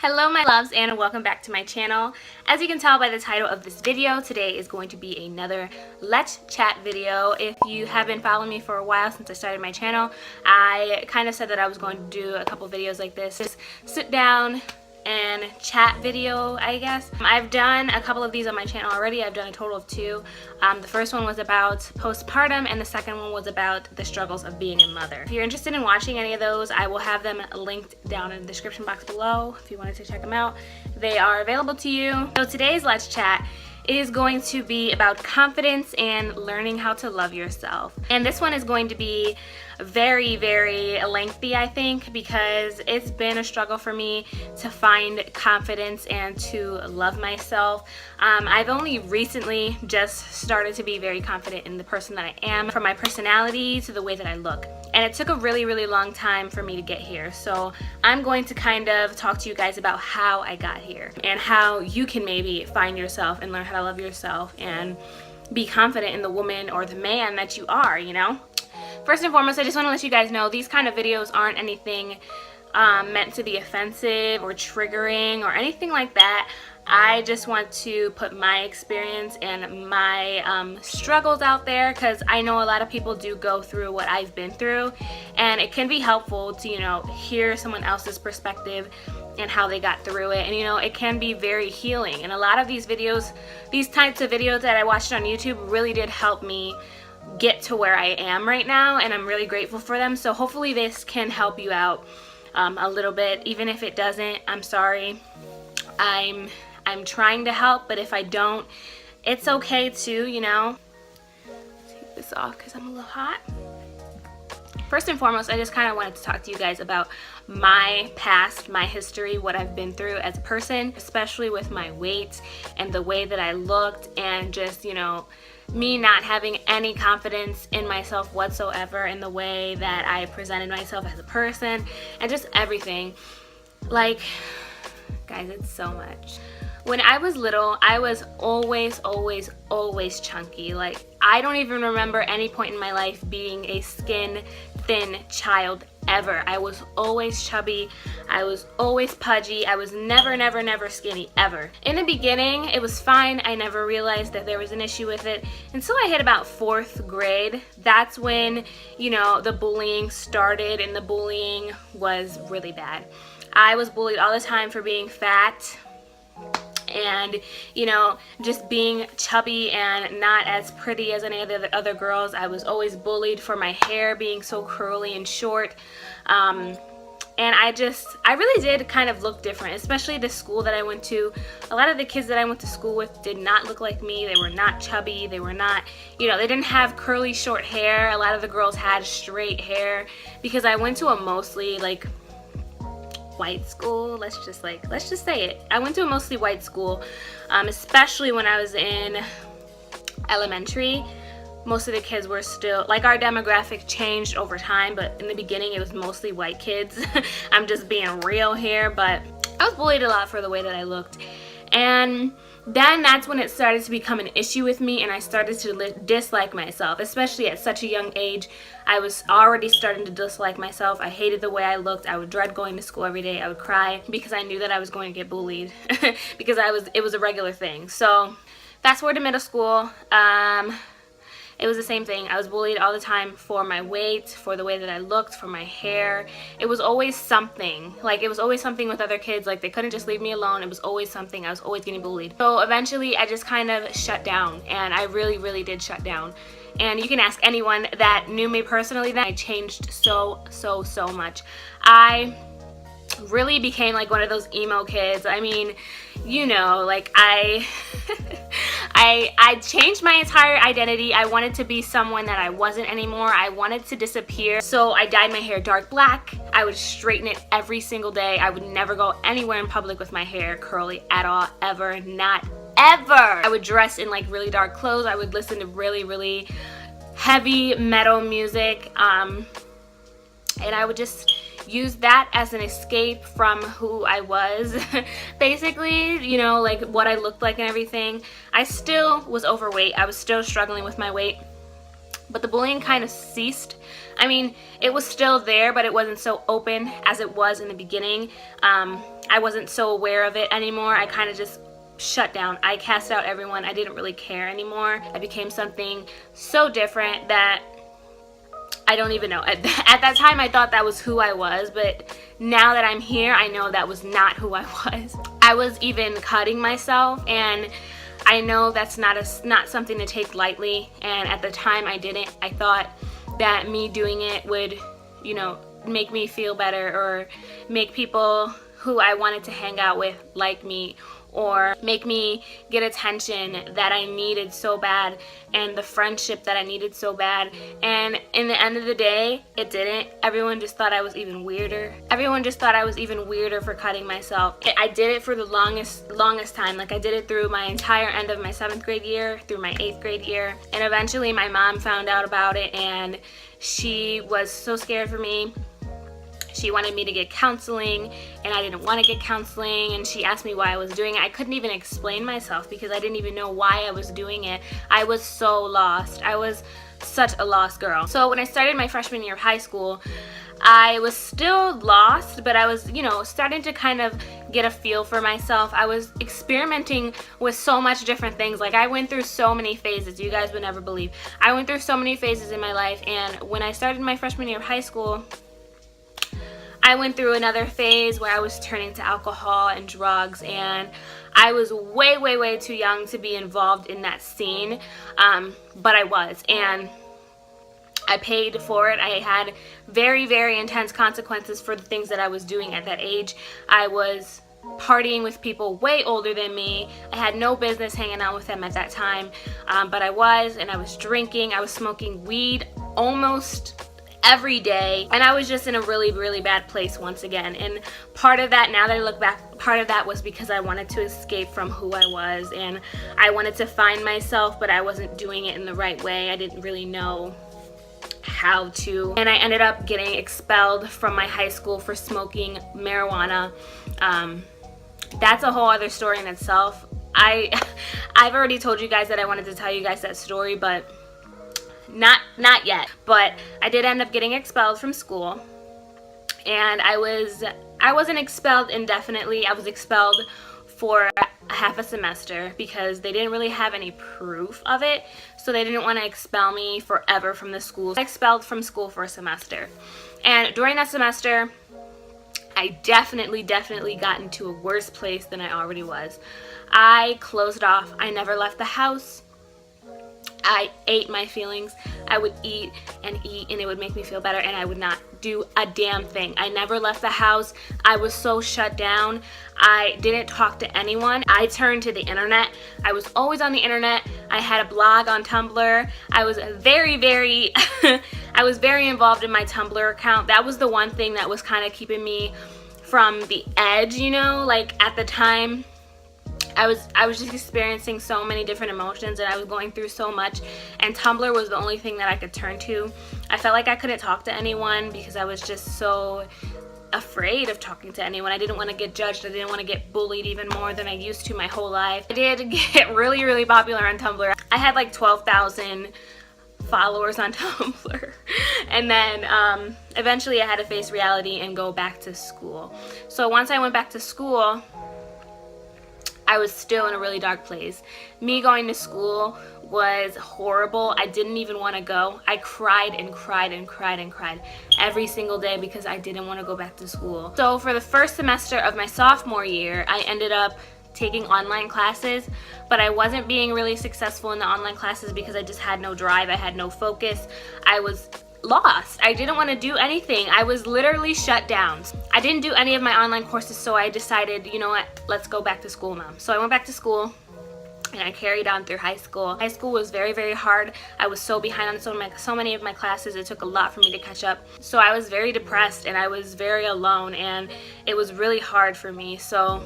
Hello my loves and welcome back to my channel. As you can tell by the title of this video, today is going to be another Let's Chat video. If you have been following me for a while since I started my channel, I kind of said that I was going to do a couple videos like this. Just sit down and chat video, I guess. I've done a couple of these on my channel already. I've done a total of two. The first one was about postpartum and the second one was about the struggles of being a mother. If you're interested in watching any of those, I will have them linked down in the description box below if you wanted to check them out. They are available to you. So today's Let's Chat is going to be about confidence and learning how to love yourself. And this one is going to be very, very lengthy, I think, because it's been a struggle for me to find confidence and to love myself. I've only recently just started to be very confident in the person that I am, from my personality to the way that I look. And it took a really, really long time for me to get here. So I'm going to kind of talk to you guys about how I got here and how you can maybe find yourself and learn how to love yourself and be confident in the woman or the man that you are, you know? First and foremost, I just want to let you guys know these kind of videos aren't anything meant to be offensive or triggering or anything like that. I just want to put my experience and my struggles out there, because I know a lot of people do go through what I've been through, and it can be helpful to, you know, hear someone else's perspective and how they got through it. And you know, it can be very healing. And a lot of these videos, these types of videos that I watched on YouTube really did help me get to where I am right now, and I'm really grateful for them. So hopefully this can help you out a little bit. Even if it doesn't, I'm sorry. I'm trying to help, but if I don't, it's okay too, you know. Take this off because I'm a little hot. First and foremost, I just kind of wanted to talk to you guys about my past, my history, what I've been through as a person, especially with my weight and the way that I looked, and just, you know, me not having any confidence in myself whatsoever, in the way that I presented myself as a person, and just everything. Like, guys, it's so much. When I was little, I was always chunky. Like, I don't even remember any point in my life being a skin thin child ever. I was always chubby. I was always pudgy. I was never skinny, ever. In the beginning, it was fine. I never realized that there was an issue with it until I hit about 4th grade. That's when, you know, the bullying started, and the bullying was really bad. I was bullied all the time for being fat and, you know, just being chubby and not as pretty as any of the other girls. I was always bullied for my hair being so curly and short. And I really did kind of look different, especially the school that I went to. A lot of the kids that I went to school with did not look like me. They were not chubby. They were not, you know, they didn't have curly short hair. A lot of the girls had straight hair, because I went to a mostly like white school. Let's just say it. I went to a mostly white school, especially when I was in elementary. Most of the kids were still, like, our demographic changed over time, but in the beginning it was mostly white kids. I'm just being real here, but I was bullied a lot for the way that I looked. And then that's when it started to become an issue with me, and I started to dislike myself, especially at such a young age. I was already starting to dislike myself. I hated the way I looked. I would dread going to school every day. I would cry because I knew that I was going to get bullied because it was a regular thing. So fast forward to middle school. It was the same thing. I was bullied all the time for my weight, for the way that I looked, for my hair. It was always something. Like, it was always something with other kids. Like, they couldn't just leave me alone. It was always something. I was always getting bullied. So eventually I just kind of shut down, and I really did shut down. And you can ask anyone that knew me personally that I changed so much. I really became like one of those emo kids. I mean, you know, like I changed my entire identity. I wanted to be someone that I wasn't anymore. I wanted to disappear. So I dyed my hair dark black. I would straighten it every single day. I would never go anywhere in public with my hair curly at all, ever, not ever. I would dress in like really dark clothes. I would listen to really heavy metal music. And I would just use that as an escape from who I was, basically, you know, like what I looked like and everything. I still was overweight. I was still struggling with my weight, but the bullying kind of ceased. I mean, it was still there, but it wasn't so open as it was in the beginning. I wasn't so aware of it anymore. I kind of just shut down. I cast out everyone. I didn't really care anymore. I became something so different that I don't even know. At that time, I thought that was who I was, but now that I'm here, I know that was not who I was. I was even cutting myself, and I know that's not something to take lightly, and at the time I didn't. I thought that me doing it would, you know, make me feel better or make people who I wanted to hang out with like me, or make me get attention that I needed so bad and the friendship that I needed so bad. And in the end of the day, it didn't. Everyone just thought I was even weirder. Everyone just thought I was even weirder for cutting myself. I did it for the longest time. Like, I did it through my entire end of my 7th grade year, through my 8th grade year. And eventually my mom found out about it, and she was so scared for me. She wanted me to get counseling, and I didn't want to get counseling, and she asked me why I was doing it. I couldn't even explain myself because I didn't even know why I was doing it. I was so lost. I was such a lost girl. So when I started my freshman year of high school, I was still lost, but I was, you know, starting to kind of get a feel for myself. I was experimenting with so much different things. Like, I went through so many phases. You guys would never believe. I went through so many phases in my life, and when I started my freshman year of high school, I went through another phase where I was turning to alcohol and drugs, and I was way too young to be involved in that scene, but I was, and I paid for it. I had very intense consequences for the things that I was doing at that age. I was partying with people way older than me. I had no business hanging out with them at that time, but I was, and I was drinking. I was smoking weed almost every day, and I was just in a really bad place once again. And part of that, now that I look back, part of that was because I wanted to escape from who I was, and I wanted to find myself, but I wasn't doing it in the right way. I didn't really know how to, and I ended up getting expelled from my high school for smoking marijuana. That's a whole other story in itself. I've already told you guys that I wanted to tell you guys that story, but not yet. But I did end up getting expelled from school, and I wasn't expelled indefinitely. I was expelled for half a semester because they didn't really have any proof of it, so they didn't want to expel me forever from the school. I expelled from school for a semester, and during that semester I definitely got into a worse place than I already was. I closed off. I never left the house. I ate my feelings. I would eat, and it would make me feel better, and I would not do a damn thing. I never left the house. I was so shut down. I didn't talk to anyone. I turned to the internet. I was always on the internet. I had a blog on Tumblr. I was very I was very involved in my Tumblr account. That was the one thing that was kind of keeping me from the edge, you know, like at the time. I was just experiencing so many different emotions, and I was going through so much, and Tumblr was the only thing that I could turn to. I felt like I couldn't talk to anyone because I was just so afraid of talking to anyone. I didn't want to get judged. I didn't want to get bullied even more than I used to my whole life. I did get really popular on Tumblr. I had like 12,000 followers on Tumblr, and then eventually I had to face reality and go back to school. So once I went back to school, I was still in a really dark place. Me going to school was horrible. I didn't even want to go. I cried every single day because I didn't want to go back to school. So for the first semester of my sophomore year, I ended up taking online classes, but I wasn't being really successful in the online classes because I just had no drive. I had no focus. I was lost. I didn't want to do anything. I was literally shut down. I didn't do any of my online courses, so I decided, you know what, let's go back to school, Mom. So I went back to school, and I carried on through high school. High school was very hard. I was so behind on so many of my classes. It took a lot for me to catch up. So I was very depressed, and I was very alone, and it was really hard for me. So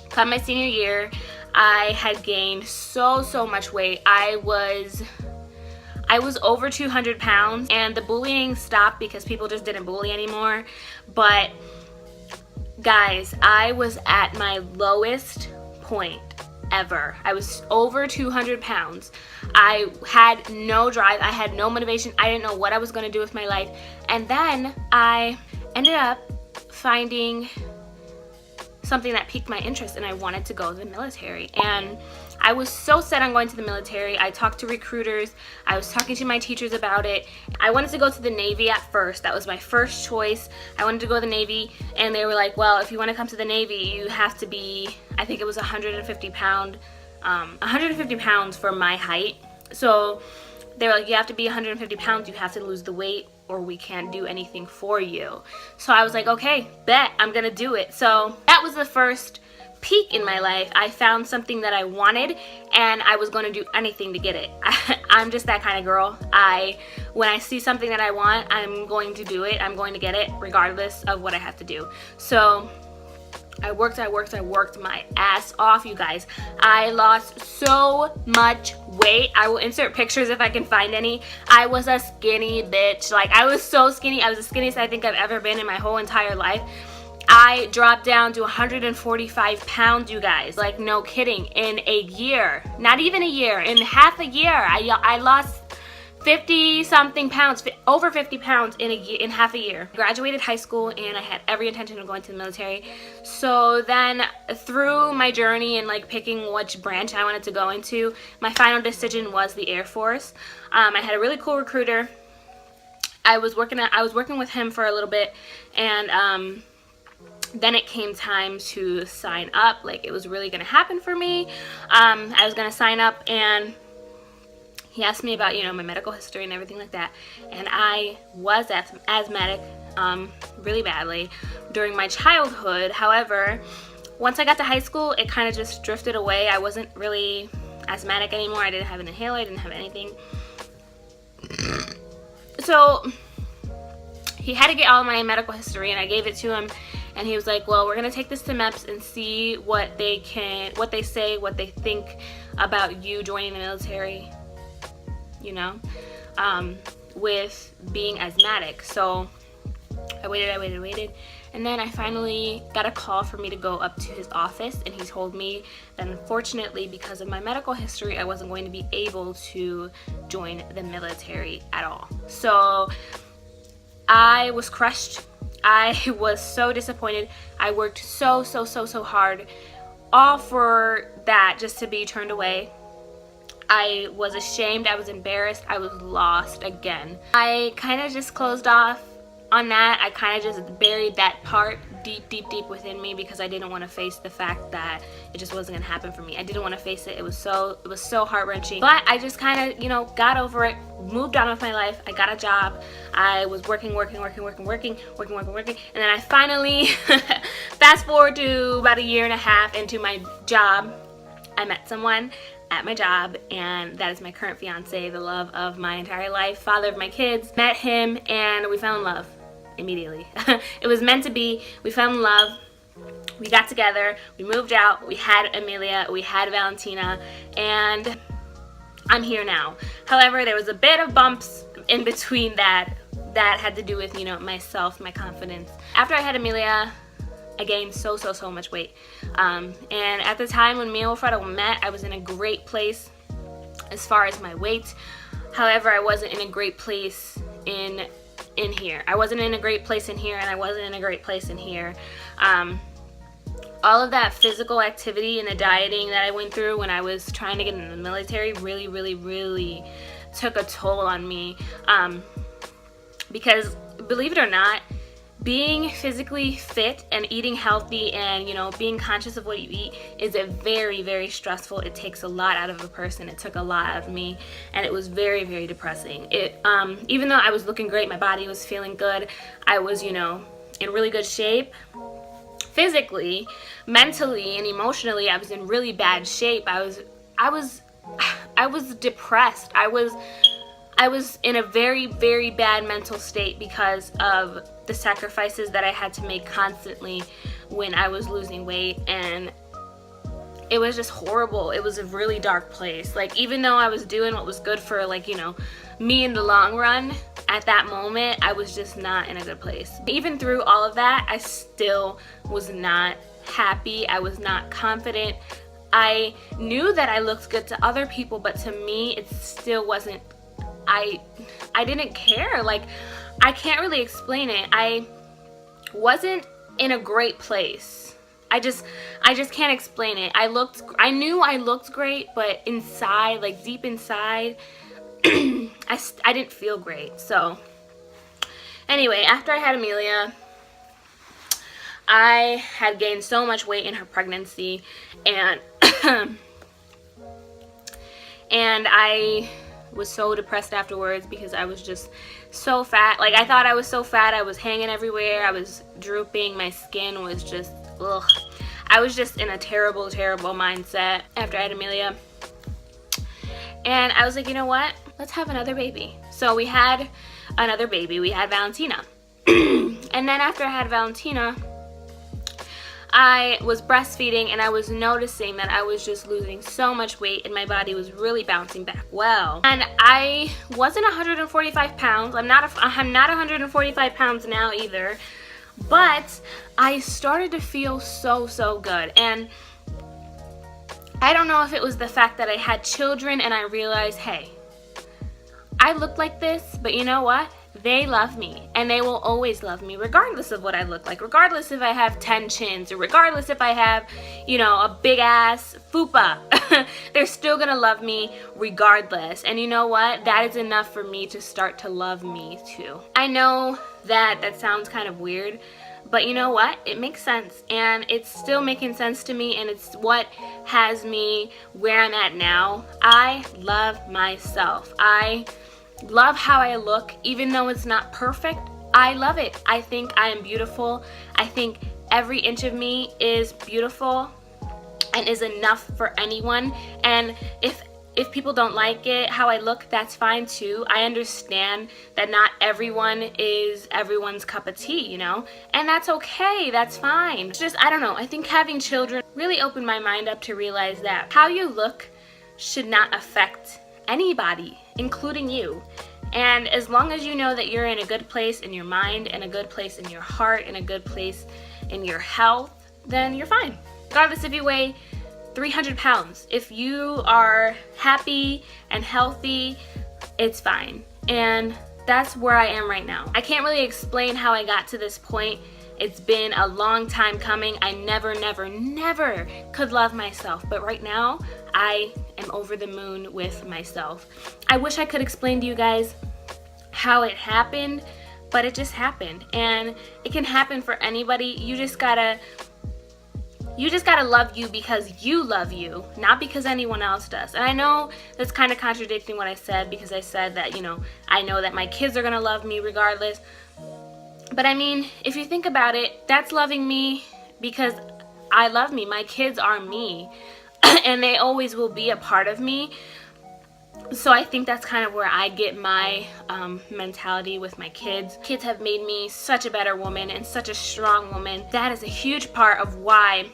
come my senior year, I had gained so much weight. I was over 200 pounds, and the bullying stopped because people just didn't bully anymore. But guys, I was at my lowest point ever. I was over 200 pounds. I had no drive. I had no motivation. I didn't know what I was going to do with my life. And then I ended up finding something that piqued my interest, and I wanted to go to the military. And I was so set on going to the military. I talked to recruiters. I was talking to my teachers about it. I wanted to go to the Navy at first. That was my first choice. I wanted to go to the Navy, and they were like, well, if you want to come to the Navy, you have to be, I think it was 150 pounds for my height. So they were like, you have to be 150 pounds, you have to lose the weight, or we can't do anything for you. So I was like, okay, bet, I'm gonna do it. So that was the first peak in my life. I found something that I wanted, and I was going to do anything to get it. I'm just that kind of girl. When I see something that I want, I'm going to do it. I'm going to get it regardless of what I have to do. So I worked my ass off, you guys. I lost so much weight. I will insert pictures if I can find any. I was a skinny bitch. Like, I was so skinny. I was the skinniest I think I've ever been in my whole entire life. I dropped down to 145 pounds, you guys. Like, no kidding. In a year. Not even a year. In half a year, I lost 50 something pounds, over 50 pounds in half a year. Graduated high school, and I had every intention of going to the military. So then through my journey and like picking which branch I wanted to go into, my final decision was the Air Force. I had a really cool recruiter. I was working with him for a little bit, and then it came time to sign up. Like, it was really gonna happen for me. I was gonna sign up, and he asked me about, you know, my medical history and everything like that. And I was asthmatic really badly during my childhood. However, once I got to high school, it kind of just drifted away. I wasn't really asthmatic anymore. I didn't have an inhaler. I didn't have anything. So he had to get all my medical history, and I gave it to him. And he was like, well, we're gonna take this to MEPS and see what they say, what they think about you joining the military, you know, with being asthmatic. So I waited, and then I finally got a call for me to go up to his office, and he told me that unfortunately, because of my medical history, I wasn't going to be able to join the military at all. So I was crushed. I was so disappointed. I worked so hard, all for that, just to be turned away. I was ashamed, I was embarrassed, I was lost again. I kind of just closed off on that. I kind of just buried that part deep within me, because I didn't want to face the fact that it just wasn't gonna happen for me. I didn't want to face it. It was so heart-wrenching. But I just kind of, you know, got over it, moved on with my life. I got a job. I was working, and then I finally fast forward to about a year and a half into my job. I met someone at my job, and that is my current fiance, the love of my entire life, father of my kids. Met him, and we fell in love immediately. It was meant to be. We fell in love. We got together. We moved out. We had Amelia. We had Valentina, and I'm here now. However, there was a bit of bumps in between that had to do with, you know, myself, my confidence. After I had Amelia, I gained so much weight. And at the time when me and Wilfredo met, I was in a great place as far as my weight. However, I wasn't in a great place in here. I wasn't in a great place in here, and I wasn't in a great place in here. All of that physical activity and the dieting that I went through when I was trying to get into the military really took a toll on me. Because believe it or not, being physically fit and eating healthy and, you know, being conscious of what you eat is a very stressful. It takes a lot out of a person. It took a lot out of me, and it was very depressing. Even though I was looking great, my body was feeling good, I was, you know, in really good shape. Physically, mentally, and emotionally, I was in really bad shape. I was depressed. I was in a very bad mental state because of the sacrifices that I had to make constantly when I was losing weight, and it was just horrible. It was a really dark place. Like, even though I was doing what was good for, like, you know, me in the long run, at that moment, I was just not in a good place. Even through all of that, I still was not happy. I was not confident. I knew that I looked good to other people, but to me, it still wasn't. I didn't care. Like, I can't really explain it. I wasn't in a great place I just can't explain it. I knew I looked great, but inside, like deep inside, I didn't feel great. So anyway, after I had Amelia, I had gained so much weight in her pregnancy, and and I was so depressed afterwards because I was just so fat. Like, I thought I was so fat. I was hanging everywhere. I was drooping. My skin was just, ugh. I was just in a terrible, terrible mindset after I had Amelia. And I was like, you know what? Let's have another baby. So we had another baby. We had Valentina. And then after I had Valentina, I was breastfeeding, and I was noticing that I was just losing so much weight, and my body was really bouncing back well. And I wasn't 145 pounds. I'm not 145 pounds now either. But I started to feel so good. And I don't know if it was the fact that I had children and I realized, hey, I look like this, but you know what? They love me, and they will always love me regardless of what I look like, regardless if I have 10 chins, or regardless if I have, you know, a big ass fupa. They're still gonna love me regardless. And you know what? That is enough for me to start to love me too. I know that sounds kind of weird, but you know what? It makes sense, and it's still making sense to me, and it's what has me where I'm at now. I love myself. I love how I look, even though it's not perfect. I love it. I think I am beautiful. I think every inch of me is beautiful and is enough for anyone. And if people don't like it, how I look, that's fine too. I understand that not everyone is everyone's cup of tea, you know, and that's okay. That's fine. It's just, I don't know. I think having children really opened my mind up to realize that how you look should not affect anybody, including you. And as long as you know that you're in a good place in your mind, and a good place in your heart, and a good place in your health, then you're fine. Regardless if you weigh 300 pounds, if you are happy and healthy, it's fine. And that's where I am right now. I can't really explain how I got to this point. It's been a long time coming. I never could love myself, but right now I am over the moon with myself. I wish I could explain to you guys how it happened, but it just happened, and it can happen for anybody. You just gotta love you because you love you, not because anyone else does. And I know that's kind of contradicting what I said, because I said that, you know, I know that my kids are gonna love me regardless. But I mean, if you think about it, that's loving me because I love me. My kids are me, and they always will be a part of me. So I think that's kind of where I get my mentality with my kids. Kids have made me such a better woman and such a strong woman. That is a huge part of why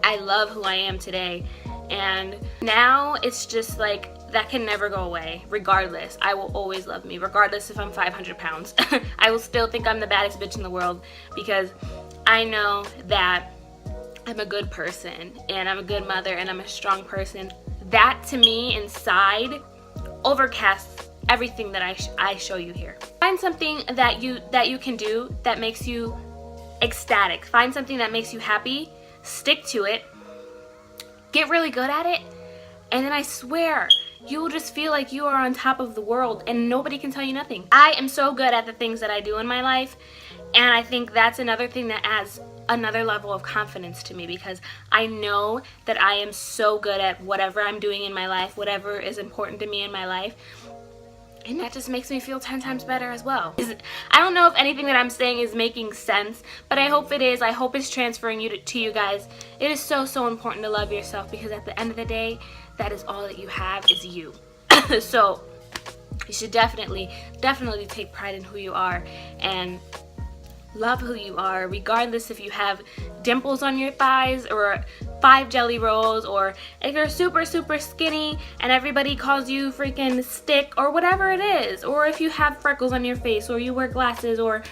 I love who I am today. And now it's just like, that can never go away. Regardless, I will always love me, regardless if I'm 500 pounds. I will still think I'm the baddest bitch in the world, because I know that I'm a good person, and I'm a good mother, and I'm a strong person. That to me inside overcasts everything that I show you here. Find something that you can do that makes you ecstatic. Find something that makes you happy. Stick to it. Get really good at it. And then I swear, you will just feel like you are on top of the world, and nobody can tell you nothing. I am so good at the things that I do in my life, and I think that's another thing that adds another level of confidence to me, because I know that I am so good at whatever I'm doing in my life, whatever is important to me in my life, and that just makes me feel 10 times better as well. I don't know if anything that I'm saying is making sense, but I hope it is. I hope it's transferring to you guys. It is so important to love yourself, because at the end of the day, that is all that you have, is you. So you should definitely take pride in who you are and love who you are, regardless if you have dimples on your thighs or 5 jelly rolls, or if you're super skinny and everybody calls you freaking stick, or whatever it is, or if you have freckles on your face, or you wear glasses, or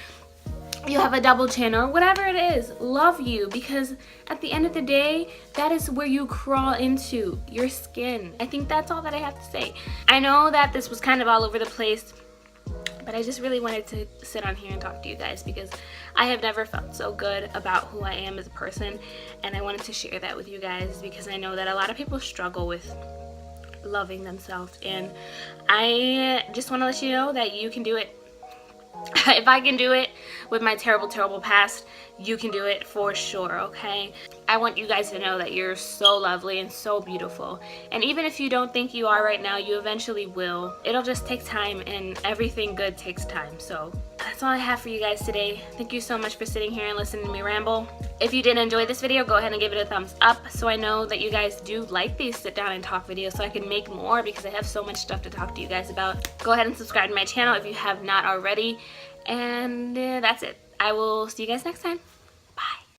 you have a double chin, or whatever it is. Love you, because at the end of the day, that is where you crawl into, your skin. I think that's all that I have to say. I know that this was kind of all over the place, but But I just really wanted to sit on here and talk to you guys because I have never felt so good about who I am as a person, and I wanted to share that with you guys because I know that a lot of people struggle with loving themselves, and I just want to let you know that you can do it. If I can do it with my terrible past, you can do it for sure, okay? I want you guys to know that you're so lovely and so beautiful. And even if you don't think you are right now, you eventually will. It'll just take time, and everything good takes time. So that's all I have for you guys today. Thank you so much for sitting here and listening to me ramble. If you did enjoy this video, go ahead and give it a thumbs up so I know that you guys do like these sit down and talk videos so I can make more because I have so much stuff to talk to you guys about. Go ahead and subscribe to my channel if you have not already. And that's it. I will see you guys next time.